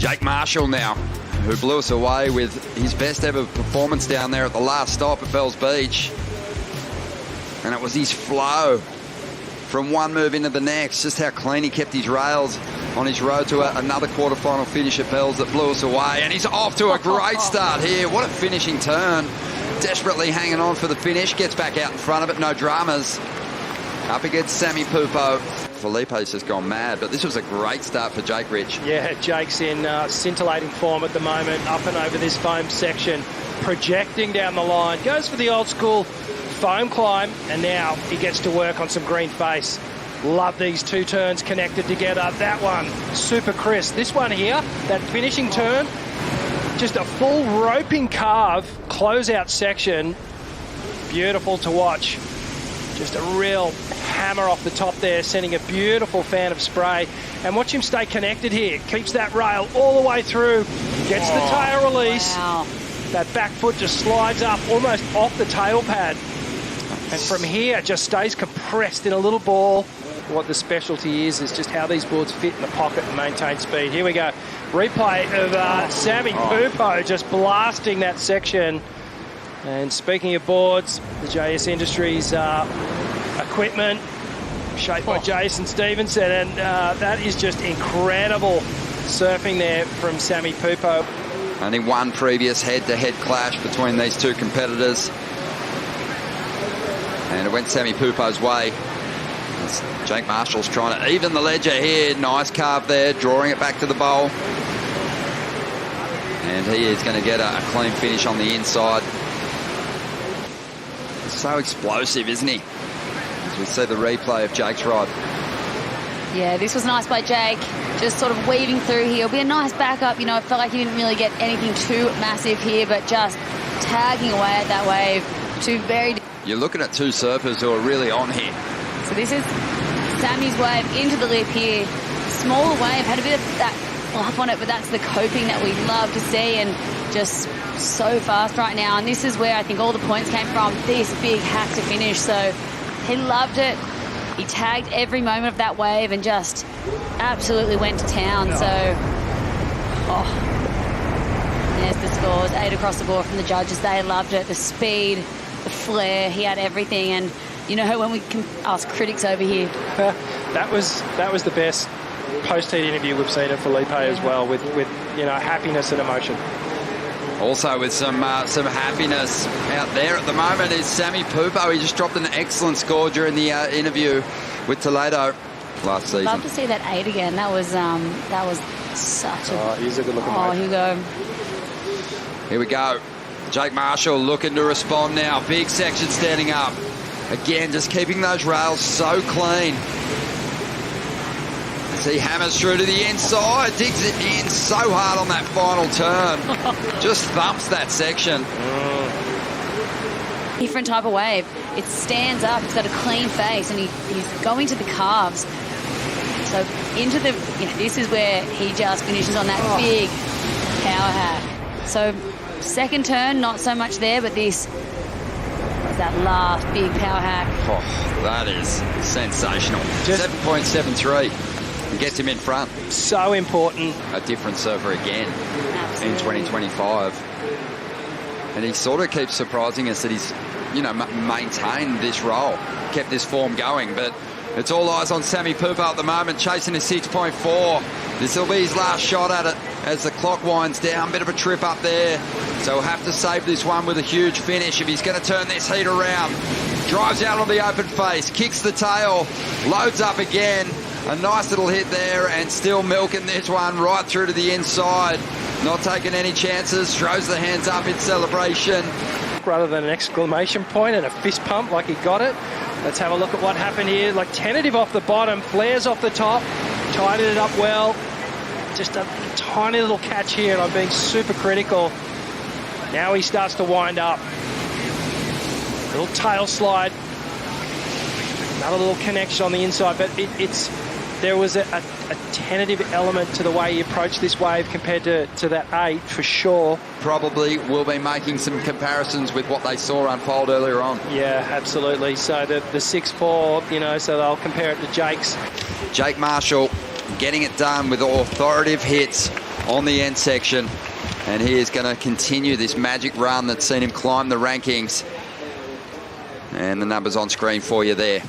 J.Marshall now, who blew us away with his best ever performance down there at the last stop at Bells Beach. And it was his flow from one move into the next, just how clean he kept his rails on his road to another quarterfinal finish at Bells that blew us away. And he's off to a great start here. What a finishing turn. Desperately hanging on for the finish, gets back out in front of it, no dramas. Up against S.Pupo. Felipe's just gone mad, but this was a great start for Jake, Rich. Yeah, Jake's in scintillating form at the moment, up and over this foam section, projecting down the line. Goes for the old school foam climb, and now he gets to work on some green face. Love these two turns connected together. That one, super crisp. This one here, that finishing turn, just a full roping carve, closeout section. Beautiful to watch. Just a real hammer off the top there, sending a beautiful fan of spray. And watch him stay connected here. Keeps that rail all the way through. Gets the tail release. Wow. That back foot just slides up almost off the tail pad. And from here, just stays compressed in a little ball. What the specialty is just how these boards fit in the pocket and maintain speed. Here we go. Replay of S.Pupo just blasting that section. And speaking of boards, the JS Industries equipment shaped by Jason Stevenson, and that is just incredible surfing there from S.Pupo. Only one previous head-to-head clash between these two competitors, and it went S.Pupo's way. J.Marshall's trying to even the ledger here. Nice carve there, drawing it back to the bowl. And he is going to get a clean finish on the inside. So explosive, isn't he? As we see the replay of Jake's ride. Yeah, this was nice by Jake. Just sort of weaving through here. It'll be a nice backup. You know, I felt like he didn't really get anything too massive here, but just tagging away at that wave. Two very... You're looking at two surfers who are really on here. So this is Sammy's wave into the lip here. Smaller wave, had a bit of that fluff on it, but that's the coping that we love to see, and just so fast right now. And this is where I think all the points came from, this big hack to finish. So he loved it. He tagged every moment of that wave and just absolutely went to town. So, there's the scores. 8 across the board from the judges. They loved it. The speed, the flair, he had everything. And you know, when we can ask critics over here. that was the best post-heat interview we've seen of Felipe as well, with you know, happiness and emotion. Also with some happiness out there at the moment is S.Pupo. He just dropped an excellent score during the interview with Toledo last season. Love to see that 8 again. That was such a... Oh, he's a good looking wave. Here we go. Here we go. J.Marshall looking to respond now. Big section standing up. Again, just keeping those rails so clean. As he hammers through to the inside, digs it in so hard on that final turn. Just thumps that section. Different type of wave. It stands up, it's got a clean face, and he's going to the calves. So into the, you know, this is where he just finishes on that big power hack. So second turn, not so much there, but this was that last big power hack. Oh, that is sensational. 7.73. Gets him in front. So important. A different server again. Absolutely. In 2025. And he sort of keeps surprising us that he's, you know, maintained this role, kept this form going. But it's all eyes on S.Pupo at the moment, chasing a 6.4. This will be his last shot at it as the clock winds down. Bit of a trip up there. So he'll have to save this one with a huge finish if he's going to turn this heat around. Drives out on the open face, kicks the tail, loads up again. A nice little hit there, and still milking this one right through to the inside. Not taking any chances, throws the hands up in celebration. Rather than an exclamation point and a fist pump like he got it. Let's have a look at what happened here. Like tentative off the bottom, flares off the top, tidied it up well. Just a tiny little catch here, and I'm being super critical. Now he starts to wind up. Little tail slide. Another little connection on the inside, but there was a tentative element to the way he approached this wave compared to that 8 for sure. Probably will be making some comparisons with what they saw unfold earlier on. Yeah, absolutely. So the 6.4, you know, so they'll compare it to Jake's. J.Marshall getting it done with authoritative hits on the end section. And he is going to continue this magic run that's seen him climb the rankings. And the numbers on screen for you there.